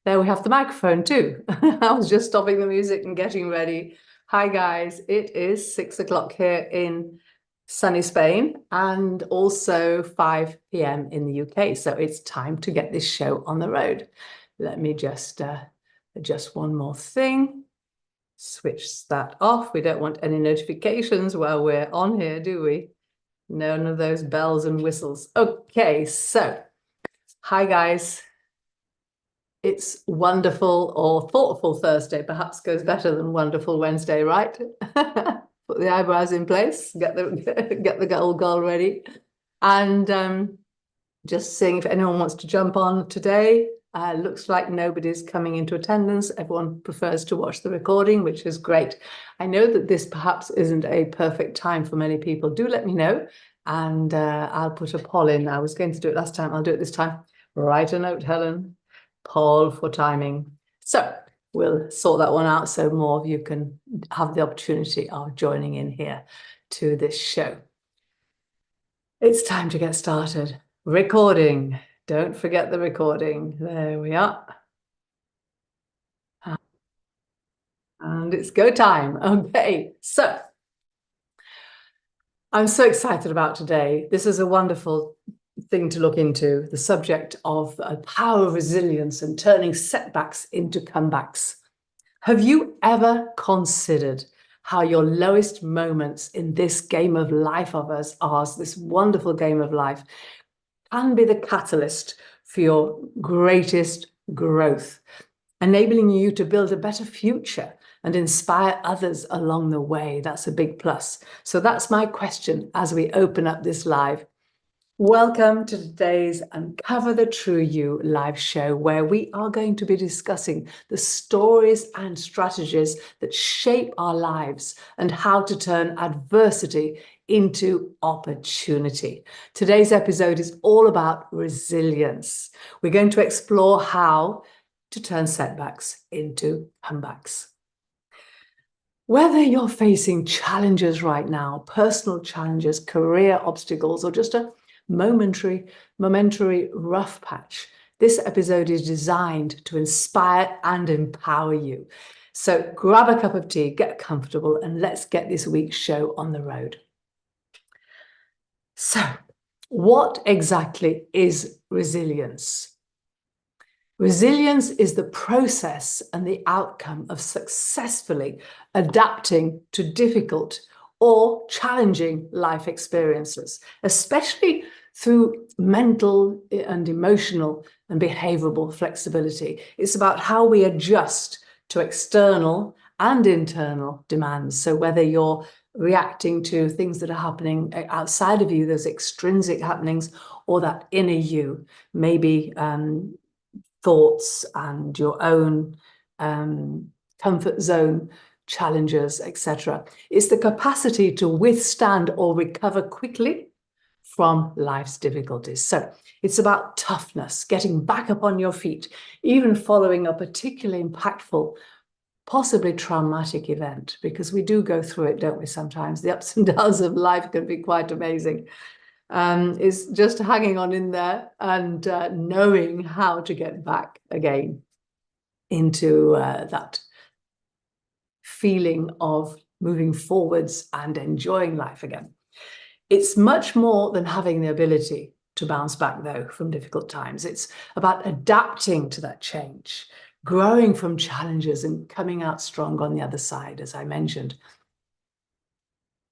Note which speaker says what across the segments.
Speaker 1: There we have the microphone too. I was just stopping the music and getting ready. Hi guys, it is 6 o'clock here in sunny Spain and also 5 p.m. in the UK. So it's time to get this show on the road. Let me just adjust one more thing. Switch that off. We don't want any notifications while we're on here, do we? None of those bells and whistles. Okay, so hi guys. It's wonderful or thoughtful Thursday, perhaps goes better than wonderful Wednesday, right? Put the eyebrows in place, get the old girl ready. And just seeing if anyone wants to jump on today. Looks like nobody's coming into attendance. Everyone prefers to watch the recording, which is great. I know that this perhaps isn't a perfect time for many people. Do let me know, and I'll put a poll in. I was going to do it last time. I'll do it this time. Write a note, Helen. Poll for timing. So we'll sort that one out so more of you can have the opportunity of joining in here to this show. It's time to get started. Recording. Don't forget the recording. There we are. And it's go time. Okay, so I'm so excited about today. This is a wonderful thing to look into, the subject of power of resilience and turning setbacks into comebacks. Have you ever considered how your lowest moments in this game of life of ours, this wonderful game of life, can be the catalyst for your greatest growth, enabling you to build a better future and inspire others along the way? That's a big plus. So that's my question as we open up this live. Welcome to today's Uncover the True You live show, where we are going to be discussing the stories and strategies that shape our lives and how to turn adversity into opportunity. Today's episode is all about resilience. We're going to explore how to turn setbacks into comebacks. Whether you're facing challenges right now, personal challenges, career obstacles, or just a momentary rough patch, this episode is designed to inspire and empower you. So grab a cup of tea, get comfortable, and let's get this week's show on the road. So, what exactly is resilience? Resilience is the process and the outcome of successfully adapting to difficult or challenging life experiences, especially through mental and emotional and behavioral flexibility. It's about how we adjust to external and internal demands. So whether you're reacting to things that are happening outside of you, those extrinsic happenings, or that inner you, maybe thoughts and your own comfort zone challenges, etc. It's the capacity to withstand or recover quickly from life's difficulties. So it's about toughness, getting back up on your feet, even following a particularly impactful, possibly traumatic event, because we do go through it, don't we, sometimes? The ups and downs of life can be quite amazing. Is just hanging on in there and knowing how to get back again into that feeling of moving forwards and enjoying life again. It's much more than having the ability to bounce back, though, from difficult times. It's about adapting to that change, growing from challenges and coming out strong on the other side, as I mentioned.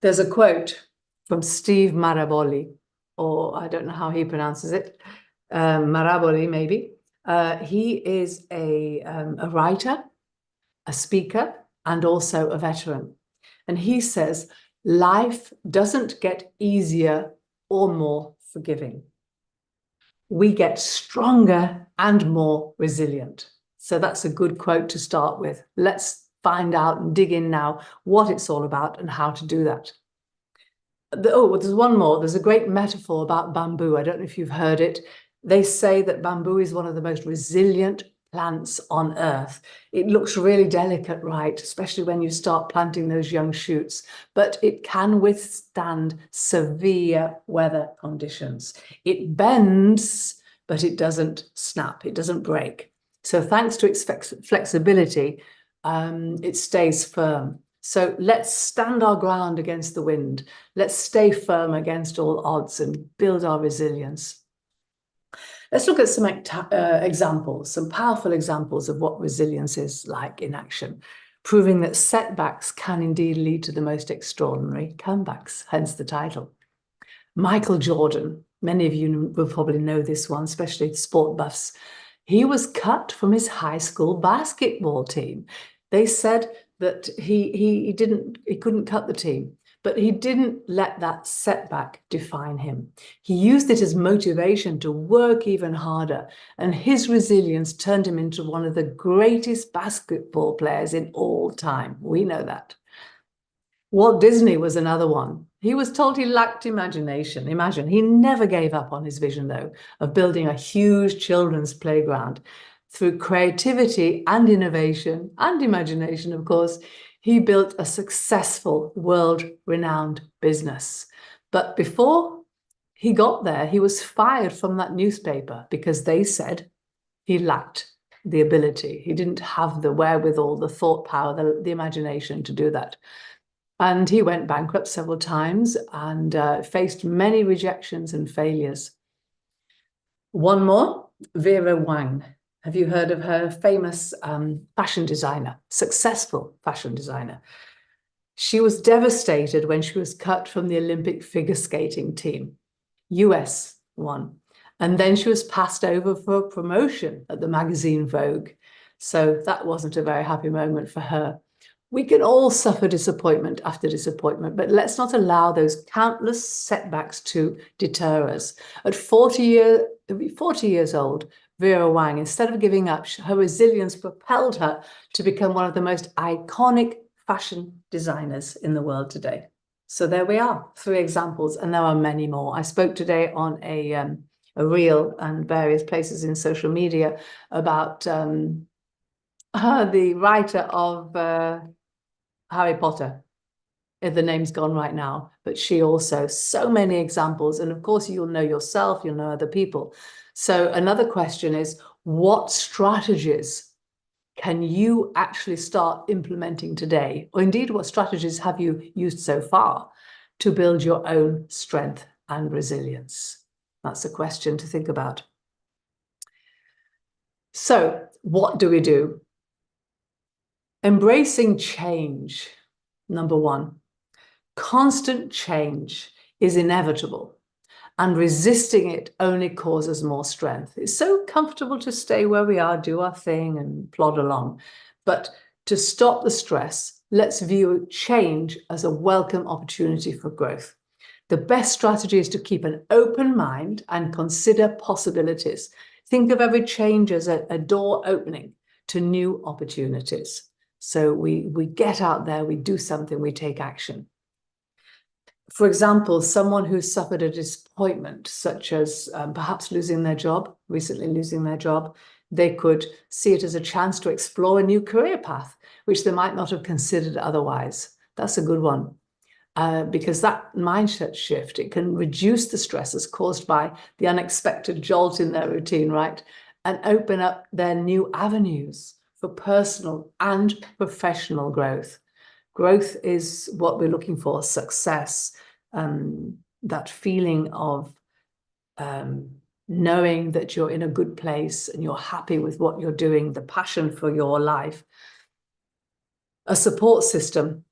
Speaker 1: There's a quote from Steve Maraboli, or I don't know how he pronounces it, Maraboli maybe. He is a writer, a speaker, and also a veteran. And he says, life doesn't get easier or more forgiving. We get stronger and more resilient. So that's a good quote to start with. Let's find out and dig in now what it's all about and how to do that. Oh, there's one more. There's a great metaphor about bamboo. I don't know if you've heard it. They say that bamboo is one of the most resilient plants on earth. It looks really delicate, right? Especially when you start planting those young shoots, but it can withstand severe weather conditions. It bends, but it doesn't snap. It doesn't break. So thanks to its flexibility, it stays firm. So let's stand our ground against the wind. Let's stay firm against all odds and build our resilience. Let's look at some examples, some powerful examples of what resilience is like in action, proving that setbacks can indeed lead to the most extraordinary comebacks, hence the title. Michael Jordan, many of you will probably know this one, especially the sport buffs. He was cut from his high school basketball team. They said that he couldn't cut the team, but he didn't let that setback define him. He used it as motivation to work even harder, and his resilience turned him into one of the greatest basketball players in all time. We know that. Walt Disney was another one. He was told he lacked imagination. Imagine, he never gave up on his vision, though, of building a huge children's playground. Through creativity and innovation and imagination, of course, he built a successful, world-renowned business. But before he got there, he was fired from that newspaper because they said he lacked the ability. He didn't have the wherewithal, the thought power, the imagination to do that. And he went bankrupt several times and faced many rejections and failures. One more, Vera Wang. Have you heard of her? Famous fashion designer, successful fashion designer. She was devastated when she was cut from the Olympic figure skating team, US one. And then she was passed over for a promotion at the magazine Vogue. So that wasn't a very happy moment for her. We can all suffer disappointment after disappointment, but let's not allow those countless setbacks to deter us. At 40 years old, Vera Wang, instead of giving up, her resilience propelled her to become one of the most iconic fashion designers in the world today. So there we are, 3 examples, and there are many more. I spoke today on a reel and various places in social media about the writer of Harry Potter. The name's gone right now, but she also, so many examples. And of course, you'll know yourself, you'll know other people. So another question is, what strategies can you actually start implementing today? Or indeed, what strategies have you used so far to build your own strength and resilience? That's a question to think about. So what do we do? Embracing change, number 1. Constant change is inevitable, and resisting it only causes more strength. It's so comfortable to stay where we are, do our thing and plod along. But to stop the stress, let's view change as a welcome opportunity for growth. The best strategy is to keep an open mind and consider possibilities. Think of every change as a door opening to new opportunities. So we get out there, we do something, we take action. For example, someone who suffered a disappointment, such as perhaps recently losing their job, they could see it as a chance to explore a new career path, which they might not have considered otherwise. That's a good one. Because that mindset shift, it can reduce the stresses caused by the unexpected jolt in their routine, right? And open up their new avenues for personal and professional growth. Growth is what we're looking for, success, that feeling of knowing that you're in a good place and you're happy with what you're doing, the passion for your life. A support system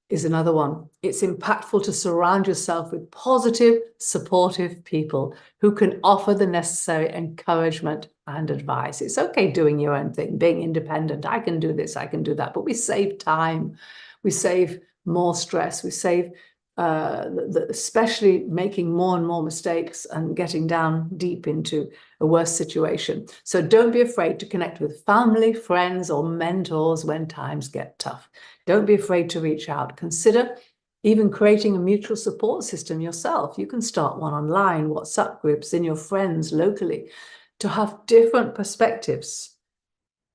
Speaker 1: is another one. It's impactful to surround yourself with positive, supportive people who can offer the necessary encouragement and advice. It's okay doing your own thing, being independent. I can do this, I can do that, but we save time. We save more stress. We save, especially making more and more mistakes and getting down deep into a worse situation. So don't be afraid to connect with family, friends, or mentors when times get tough. Don't be afraid to reach out. Consider even creating a mutual support system yourself. You can start one online, WhatsApp groups, in your friends locally, to have different perspectives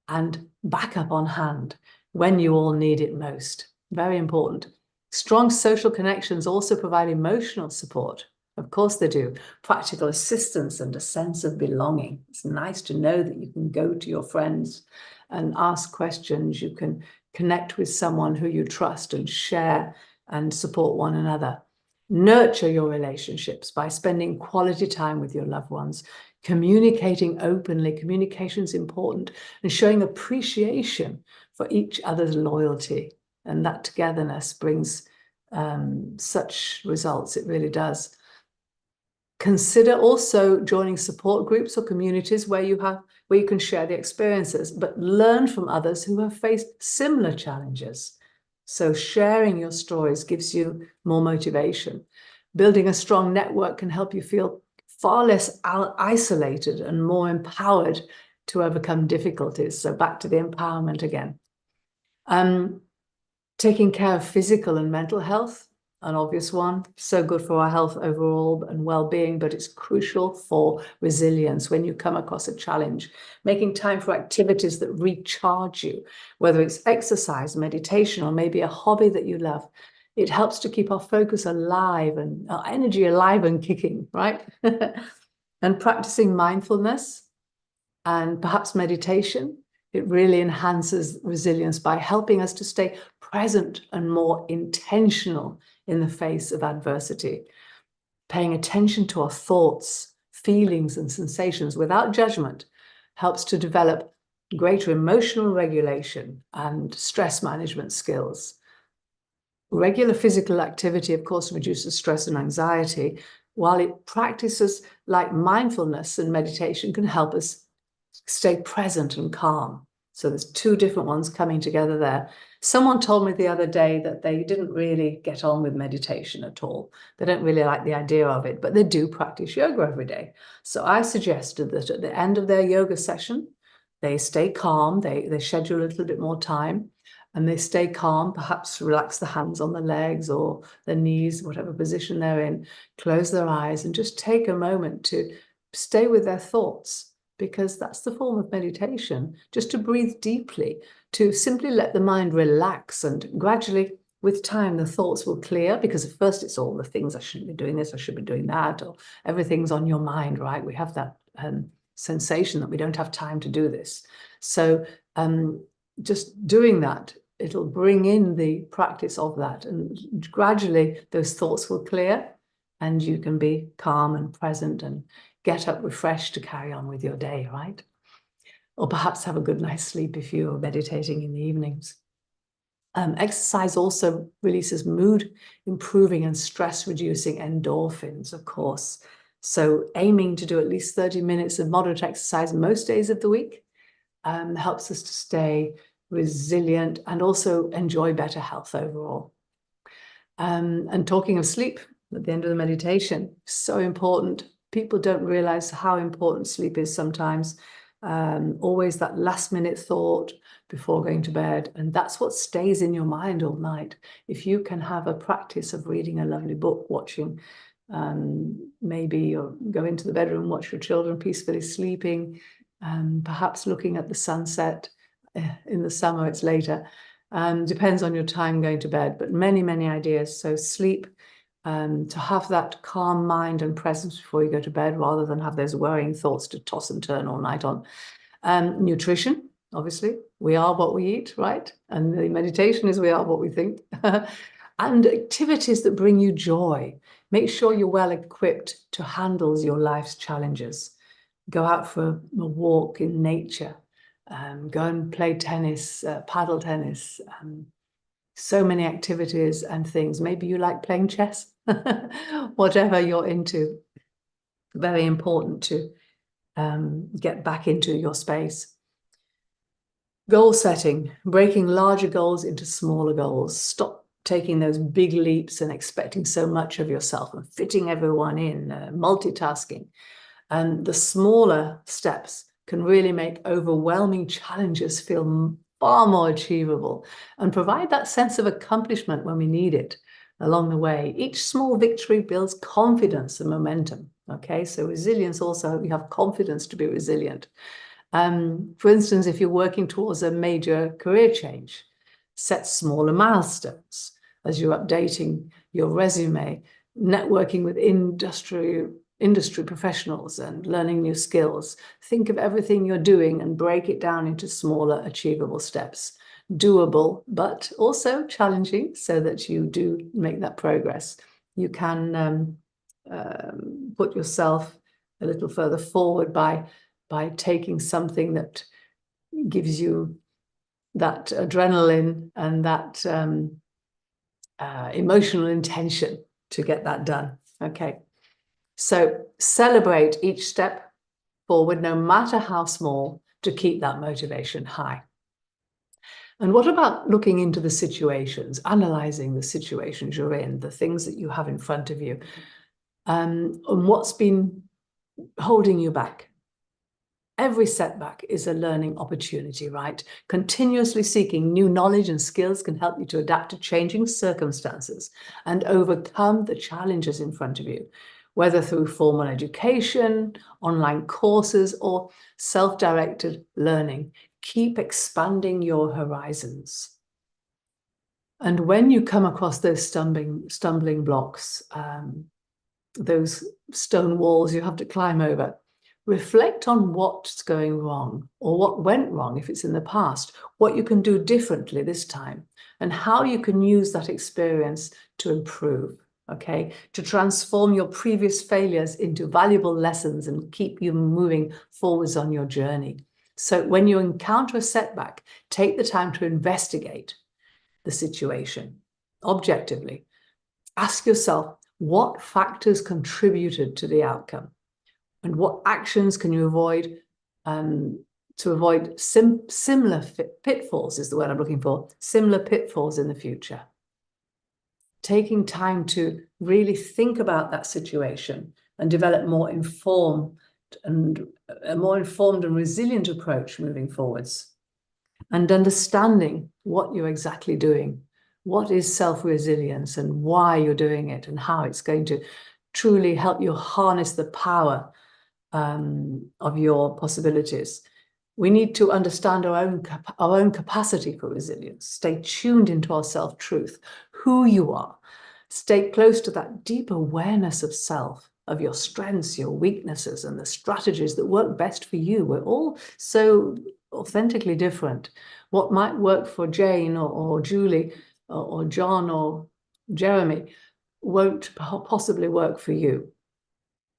Speaker 1: and backup on hand when you all need it most. Very important. Strong social connections also provide emotional support. Of course they do. Practical assistance and a sense of belonging. It's nice to know that you can go to your friends and ask questions. You can connect with someone who you trust and share and support one another. Nurture your relationships by spending quality time with your loved ones, communicating openly. Communication is important, and showing appreciation for each other's loyalty. And that togetherness brings such results. It really does. Consider also joining support groups or communities where you can share the experiences, but learn from others who have faced similar challenges. So sharing your stories gives you more motivation. Building a strong network can help you feel far less isolated and more empowered to overcome difficulties. So back to the empowerment again. Taking care of physical and mental health, an obvious one, so good for our health overall and well-being, but it's crucial for resilience when you come across a challenge. Making time for activities that recharge you, whether it's exercise, meditation, or maybe a hobby that you love. It helps to keep our focus alive and our energy alive and kicking, right? And practicing mindfulness and perhaps meditation, it really enhances resilience by helping us to stay present and more intentional in the face of adversity. Paying attention to our thoughts, feelings, and sensations without judgment helps to develop greater emotional regulation and stress management skills. Regular physical activity, of course, reduces stress and anxiety, while practices like mindfulness and meditation can help us stay present and calm. So there's two different ones coming together there. Someone told me the other day that they didn't really get on with meditation at all. They don't really like the idea of it, but they do practice yoga every day. So I suggested that at the end of their yoga session, they stay calm, they schedule a little bit more time, and they stay calm, perhaps relax the hands on the legs or the knees, whatever position they're in, close their eyes and just take a moment to stay with their thoughts, because that's the form of meditation, just to breathe deeply, to simply let the mind relax, and gradually with time the thoughts will clear, because at first it's all the things, I shouldn't be doing this, I should be doing that, or everything's on your mind, right? We have that sensation that we don't have time to do this. So just doing that, it'll bring in the practice of that, and gradually those thoughts will clear and you can be calm and present and get up refreshed to carry on with your day, right? Or perhaps have a good night's sleep if you're meditating in the evenings. Exercise also releases mood improving and stress reducing endorphins, of course. So aiming to do at least 30 minutes of moderate exercise most days of the week helps us to stay resilient and also enjoy better health overall. And talking of sleep at the end of the meditation, so important. People don't realize how important sleep is sometimes. Always that last minute thought before going to bed, and that's what stays in your mind all night. If you can have a practice of reading a lovely book, watching maybe, or go into the bedroom, watch your children peacefully sleeping, perhaps looking at the sunset. In the summer it's later, depends on your time going to bed, but many ideas. So sleep, to have that calm mind and presence before you go to bed, rather than have those worrying thoughts to toss and turn all night on. Nutrition, obviously, we are what we eat, right? And the meditation is we are what we think. And activities that bring you joy. Make sure you're well equipped to handle your life's challenges. Go out for a walk in nature. Go and play tennis, paddle tennis, so many activities and things. Maybe you like playing chess, whatever you're into. Very important to get back into your space. Goal setting, breaking larger goals into smaller goals. Stop taking those big leaps and expecting so much of yourself and fitting everyone in, multitasking. And the smaller steps can really make overwhelming challenges feel far more achievable and provide that sense of accomplishment when we need it along the way. Each small victory builds confidence and momentum. Okay, so resilience also, you have confidence to be resilient. For instance, if you're working towards a major career change, set smaller milestones as you're updating your resume. networking with industry professionals and learning new skills. Think of everything you're doing and break it down into smaller, achievable steps. Doable, but also challenging, so that you do make that progress. You can put yourself a little further forward by taking something that gives you that adrenaline and that emotional intention to get that done. Okay, so celebrate each step forward, no matter how small, to keep that motivation high. And what about looking into the situations, analyzing the situations you're in, the things that you have in front of you, and what's been holding you back? Every setback is a learning opportunity, right? Continuously seeking new knowledge and skills can help you to adapt to changing circumstances and overcome the challenges in front of you, whether through formal education, online courses, or self-directed learning. Keep expanding your horizons. And when you come across those stumbling blocks, those stone walls you have to climb over, reflect on what's going wrong, or what went wrong if it's in the past, what you can do differently this time, and how you can use that experience to improve, okay? To transform your previous failures into valuable lessons and keep you moving forwards on your journey. So when you encounter a setback, take the time to investigate the situation objectively. Ask yourself, what factors contributed to the outcome? And what actions can you avoid to avoid similar pitfalls, is the word I'm looking for, similar pitfalls in the future? Taking time to really think about that situation and develop a more informed and resilient approach moving forwards. And understanding what you're exactly doing. What is self-resilience and why you're doing it, and how it's going to truly help you harness the power of your possibilities. We need to understand our own capacity for resilience. Stay tuned into our self-truth, who you are. Stay close to that deep awareness of self, of your strengths, your weaknesses, and the strategies that work best for you. We're all so authentically different. What might work for Jane or Julie or John or Jeremy won't possibly work for you.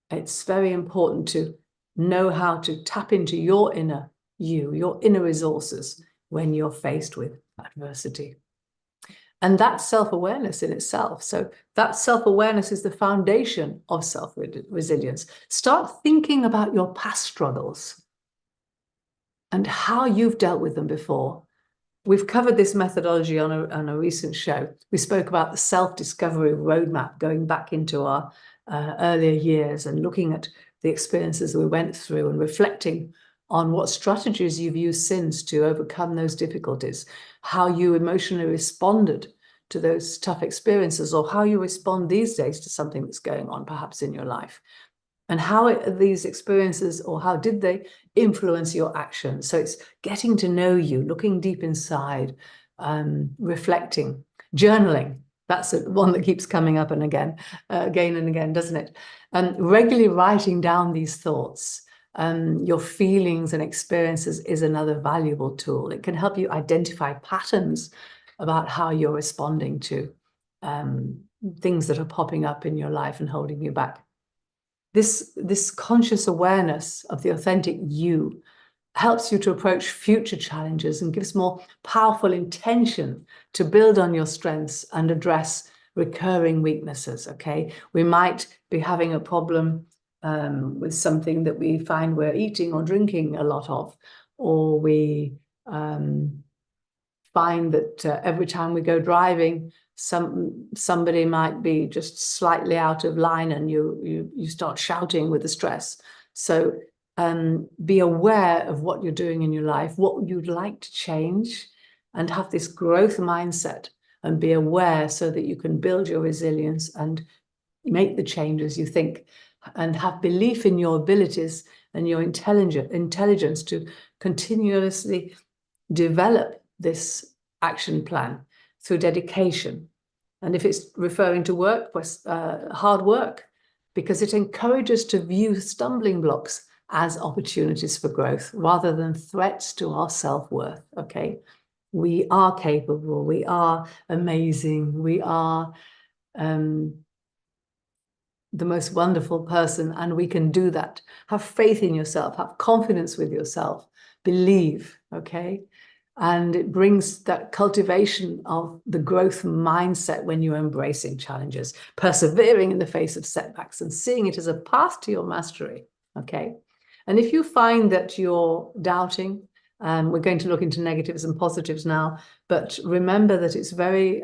Speaker 1: It's very important to know how to tap into your inner you, your inner resources, when you're faced with adversity. And that's self-awareness in itself. So that self-awareness is the foundation of self-resilience. Start thinking about your past struggles and how you've dealt with them before. We've covered this methodology on a recent show. We spoke about the self-discovery roadmap, going back into our earlier years and looking at the experiences we went through and reflecting on what strategies you've used since to overcome those difficulties, how you emotionally responded to those tough experiences, or how you respond these days to something that's going on perhaps in your life. And how these experiences, or how did they influence your actions? So it's getting to know you, looking deep inside, reflecting, journaling. That's one that keeps coming up and again and again, doesn't it? And regularly writing down these thoughts, your feelings and experiences is another valuable tool. It can help you identify patterns about how you're responding to things that are popping up in your life and holding you back. This conscious awareness of the authentic you helps you to approach future challenges and gives more powerful intention to build on your strengths and address recurring weaknesses, okay? We might be having a problem with something that we find we're eating or drinking a lot of, or we find that every time we go driving, somebody might be just slightly out of line and you start shouting with the stress. So be aware of what you're doing in your life, what you'd like to change, and have this growth mindset and be aware so that you can build your resilience and make the changes you think, and have belief in your abilities and your intelligence to continuously develop this action plan through dedication And if it's referring to work, hard work, because it encourages to view stumbling blocks as opportunities for growth rather than threats to our self-worth. Okay, we are capable, we are amazing, we are the most wonderful person, and we can do that. Have faith in yourself, have confidence with yourself, believe, okay? And it brings that cultivation of the growth mindset when you're embracing challenges, persevering in the face of setbacks and seeing it as a path to your mastery, okay? And if you find that you're doubting, we're going to look into negatives and positives now, but remember that it's very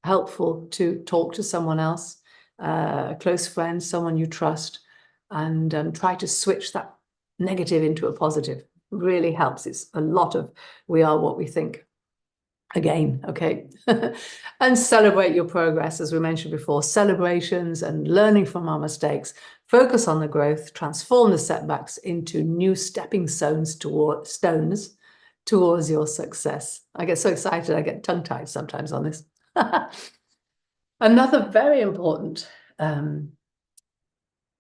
Speaker 1: helpful to talk to someone else, a close friend, someone you trust, and try to switch that negative into a positive. Really helps. It's a lot of we are what we think. Again, okay. And celebrate your progress, as we mentioned before, celebrations and learning from our mistakes. Focus on the growth, transform the setbacks into new stepping stones towards your success. I get so excited, I get tongue-tied sometimes on this. Another very important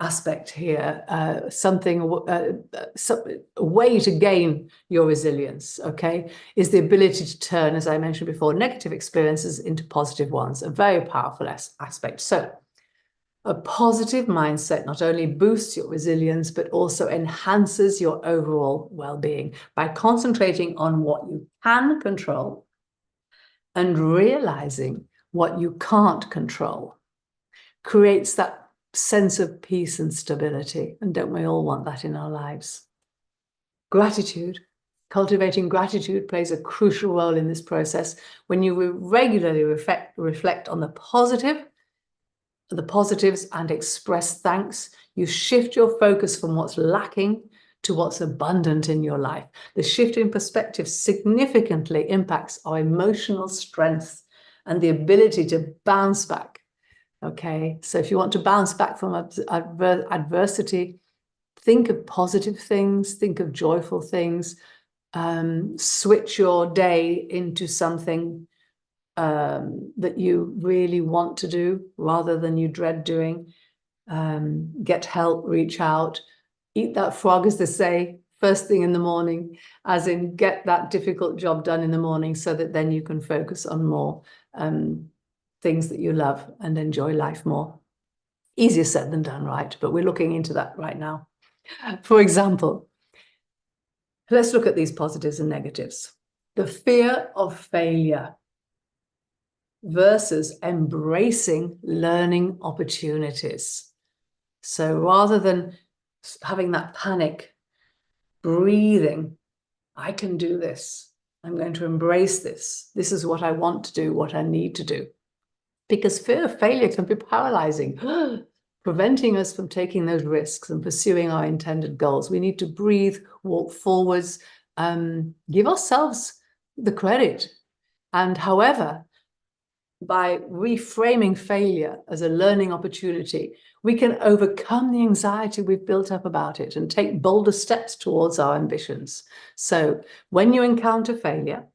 Speaker 1: aspect here, a way to gain your resilience, okay, is the ability to turn, as I mentioned before, negative experiences into positive ones, a very powerful aspect. So a positive mindset not only boosts your resilience, but also enhances your overall well-being by concentrating on what you can control and realizing what you can't control. Creates that sense of peace and stability. And don't we all want that in our lives? Gratitude. Cultivating gratitude plays a crucial role in this process. When you regularly reflect on the positives and express thanks, you shift your focus from what's lacking to what's abundant in your life. The shift in perspective significantly impacts our emotional strength and the ability to bounce back. Okay, so if you want to bounce back from adversity, think of positive things, think of joyful things, switch your day into something that you really want to do rather than you dread doing. Get help, reach out, eat that frog, as they say, first thing in the morning, as in get that difficult job done in the morning so that then you can focus on more things that you love and enjoy life more. Easier said than done, right? But we're looking into that right now. For example, let's look at these positives and negatives. The fear of failure versus embracing learning opportunities. So rather than having that panic, breathing, I can do this. I'm going to embrace this. This is what I want to do, what I need to do. Because fear of failure can be paralyzing, preventing us from taking those risks and pursuing our intended goals. We need to breathe, walk forwards, give ourselves the credit. And however, by reframing failure as a learning opportunity, we can overcome the anxiety we've built up about it and take bolder steps towards our ambitions. So when you encounter failure,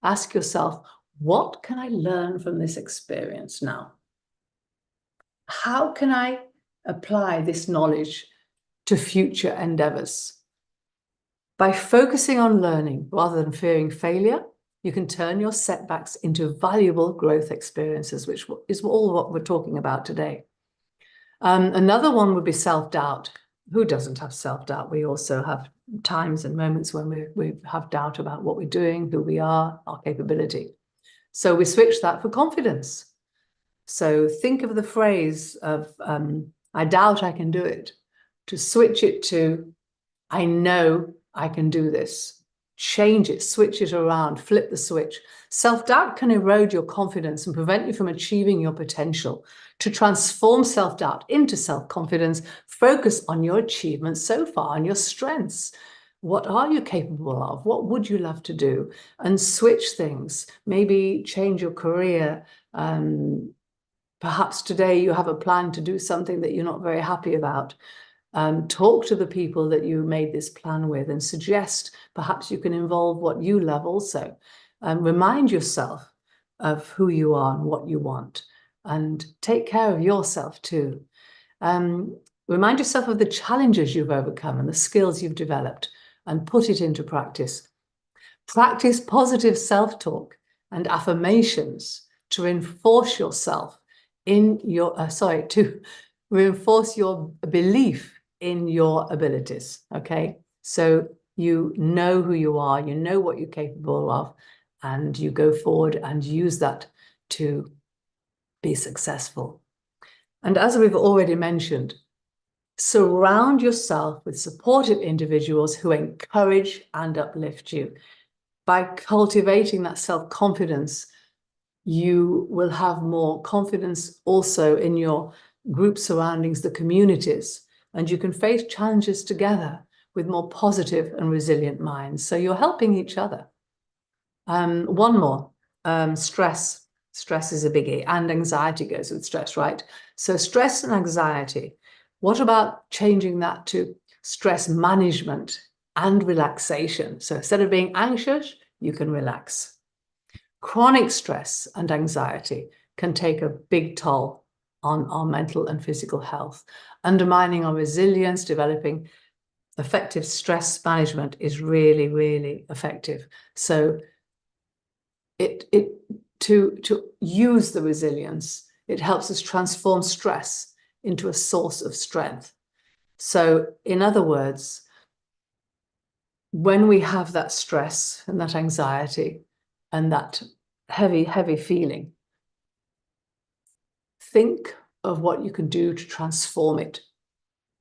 Speaker 1: ask yourself, what can I learn from this experience now? How can I apply this knowledge to future endeavors? By focusing on learning rather than fearing failure, you can turn your setbacks into valuable growth experiences, which is all what we're talking about today. Another one would be self-doubt. Who doesn't have self-doubt? We also have times and moments when we have doubt about what we're doing, who we are, our capability. So we switch that for confidence. So think of the phrase of, I doubt I can do it, to switch it to, I know I can do this. Change it, switch it around, flip the switch. Self-doubt can erode your confidence and prevent you from achieving your potential. To transform self-doubt into self-confidence, focus on your achievements so far and your strengths. What are you capable of? What would you love to do? And switch things, maybe change your career. Perhaps today you have a plan to do something that you're not very happy about. Talk to the people that you made this plan with and suggest perhaps you can involve what you love also. Remind yourself of who you are and what you want. and take care of yourself too. Remind yourself of the challenges you've overcome and the skills you've developed, and put it into practice. Practice positive self-talk and affirmations to reinforce yourself in your, to reinforce your belief in your abilities, okay? So you know who you are, you know what you're capable of, and you go forward and use that to be successful. And as we've already mentioned, surround yourself with supportive individuals who encourage and uplift you. By cultivating that self-confidence, you will have more confidence also in your group surroundings, the communities, and you can face challenges together with more positive and resilient minds. So you're helping each other. One more, stress. Stress is a biggie, and anxiety goes with stress, right? So stress and anxiety, what about changing that to stress management and relaxation? So instead of being anxious, you can relax. Chronic stress and anxiety can take a big toll on our mental and physical health, undermining our resilience. Developing effective stress management is really, really effective. So to use the resilience, it helps us transform stress into a source of strength. So in other words, when we have that stress and that anxiety and that heavy, heavy feeling, think of what you can do to transform it.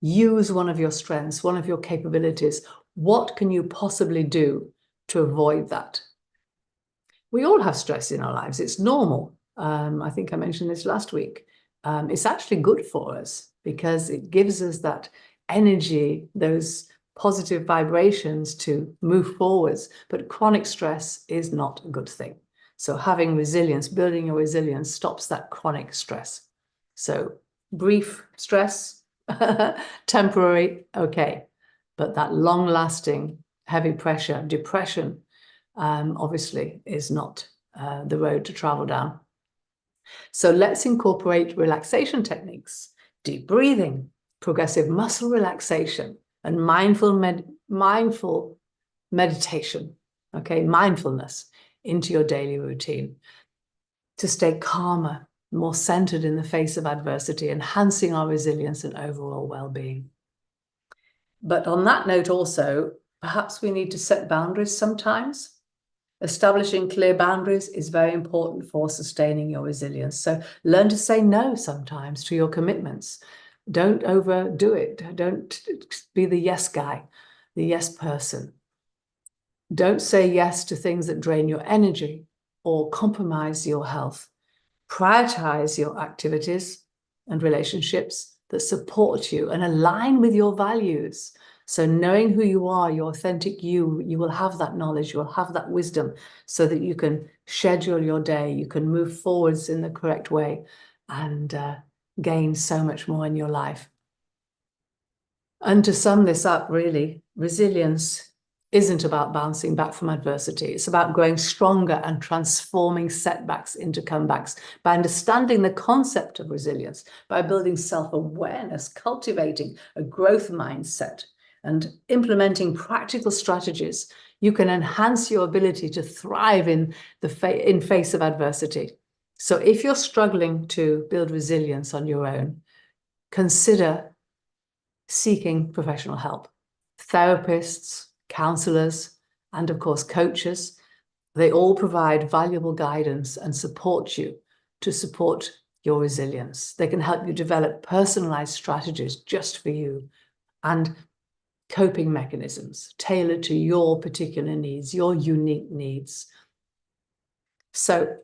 Speaker 1: Use one of your strengths, one of your capabilities. What can you possibly do to avoid that? We all have stress in our lives. It's normal. I think I mentioned this last week. It's actually good for us because it gives us that energy, those positive vibrations to move forwards. But chronic stress is not a good thing. So having resilience, building your resilience, stops that chronic stress. So brief stress, temporary, okay. But that long-lasting heavy pressure, depression, obviously is not the road to travel down. So let's incorporate relaxation techniques, deep breathing, progressive muscle relaxation, and mindful meditation, okay, mindfulness into your daily routine to stay calmer, more centered in the face of adversity, enhancing our resilience and overall well-being. But on that note also, perhaps we need to set boundaries sometimes. Establishing clear boundaries is very important for sustaining your resilience. So learn to say no sometimes to your commitments. Don't overdo it. Don't be the yes guy, the yes person. Don't say yes to things that drain your energy or compromise your health. Prioritize your activities and relationships that support you and align with your values. So knowing who you are, your authentic you will have that knowledge, you will have that wisdom so that you can schedule your day, you can move forwards in the correct way and gain so much more in your life. And to sum this up, really, resilience isn't about bouncing back from adversity. It's about growing stronger and transforming setbacks into comebacks by understanding the concept of resilience, by building self-awareness, cultivating a growth mindset, and implementing practical strategies. You can enhance your ability to thrive in face of adversity. So if you're struggling to build resilience on your own, consider seeking professional help. Therapists, counselors, and of course, coaches, they all provide valuable guidance and support you to support your resilience. They can help you develop personalized strategies just for you and coping mechanisms tailored to your particular needs, your unique needs. So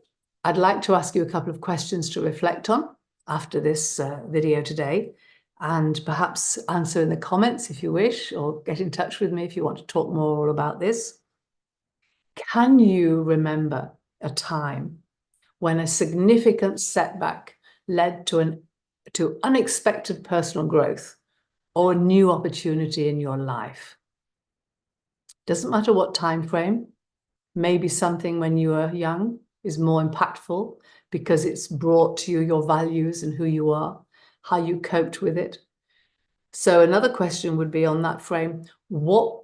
Speaker 1: I'd like to ask you a couple of questions to reflect on after this video today, and perhaps answer in the comments if you wish, or get in touch with me if you want to talk more about this. Can you remember a time when a significant setback led to unexpected personal growth or a new opportunity in your life? Doesn't matter what time frame. Maybe something when you were young is more impactful because it's brought to you your values and who you are, how you coped with it. So another question would be on that frame, what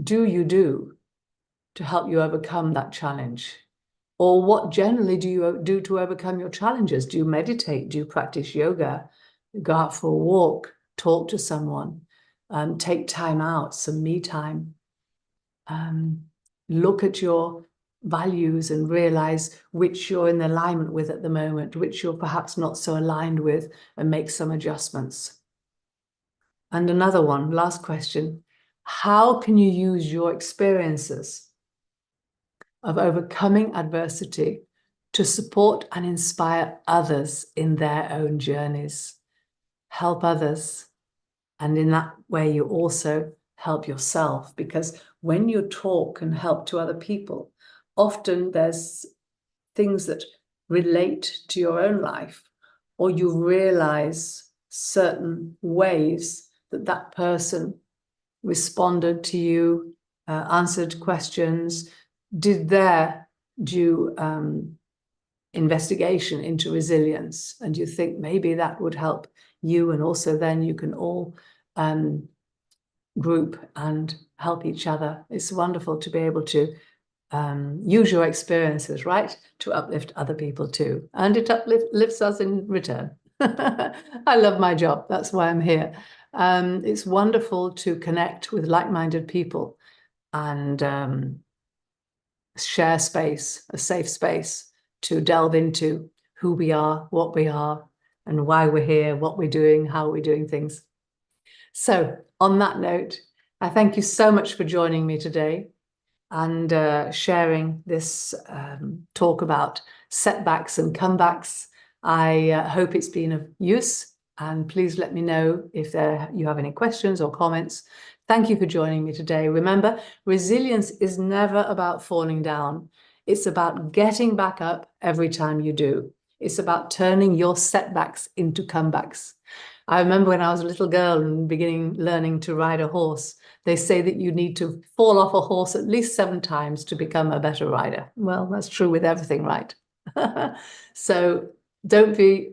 Speaker 1: do you do to help you overcome that challenge? Or what generally do you do to overcome your challenges? Do you meditate? Do you practice yoga? Go out for a walk, talk to someone, take time out, some me time. Look at your values and realize which you're in alignment with at the moment, which you're perhaps not so aligned with, and make some adjustments. And another one, last question, how can you use your experiences of overcoming adversity to support and inspire others in their own journeys? Help others, and in that way you also help yourself, because when you talk and help to other people, often there's things that relate to your own life, or you realize certain ways that that person responded to you, answered questions, did their due investigation into resilience, and you think maybe that would help you, and also then you can all group and help each other. It's wonderful to be able to use your experiences, right, to uplift other people too, and it uplifts us in return. I love my job, that's why I'm here. It's wonderful to connect with like-minded people and share space, a safe space to delve into who we are, what we are, and why we're here, what we're doing, how we're doing things. So on that note, I thank you so much for joining me today and sharing this talk about setbacks and comebacks. I hope it's been of use, and please let me know if you have any questions or comments. Thank you for joining me today. Remember, resilience is never about falling down. It's about getting back up every time you do. It's about turning your setbacks into comebacks. I remember when I was a little girl and learning to ride a horse, they say that you need to fall off a horse at least 7 times to become a better rider. Well, that's true with everything, right? So don't be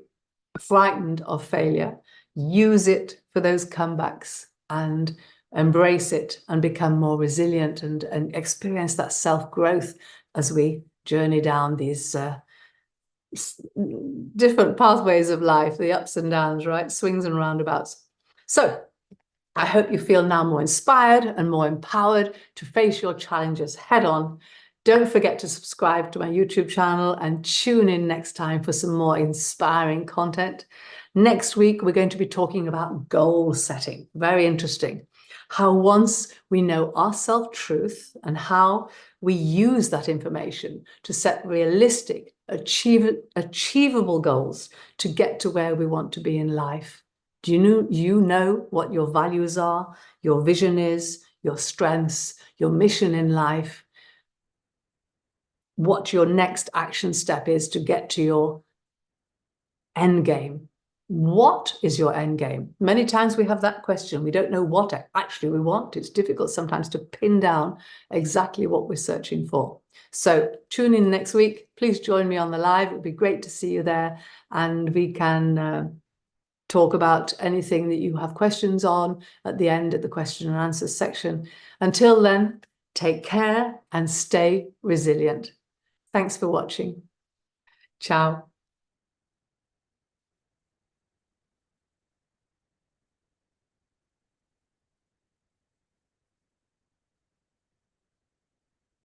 Speaker 1: frightened of failure. Use it for those comebacks and embrace it and become more resilient and experience that self-growth as we journey down these different pathways of life, the ups and downs, right? Swings and roundabouts. So I hope you feel now more inspired and more empowered to face your challenges head on. Don't forget to subscribe to my YouTube channel and tune in next time for some more inspiring content. Next week, we're going to be talking about goal setting. Very interesting. How once we know our self-truth and how we use that information to set realistic, achievable goals to get to where we want to be in life. Do you know what your values are, your vision is, your strengths, your mission in life, what your next action step is to get to your end game? What is your end game? Many times we have that question. We don't know what actually we want. It's difficult sometimes to pin down exactly what we're searching for. So tune in next week. Please join me on the live. It would be great to see you there, and we can talk about anything that you have questions on at the end, at the question and answer section. Until then, take care and stay resilient. Thanks for watching. Ciao.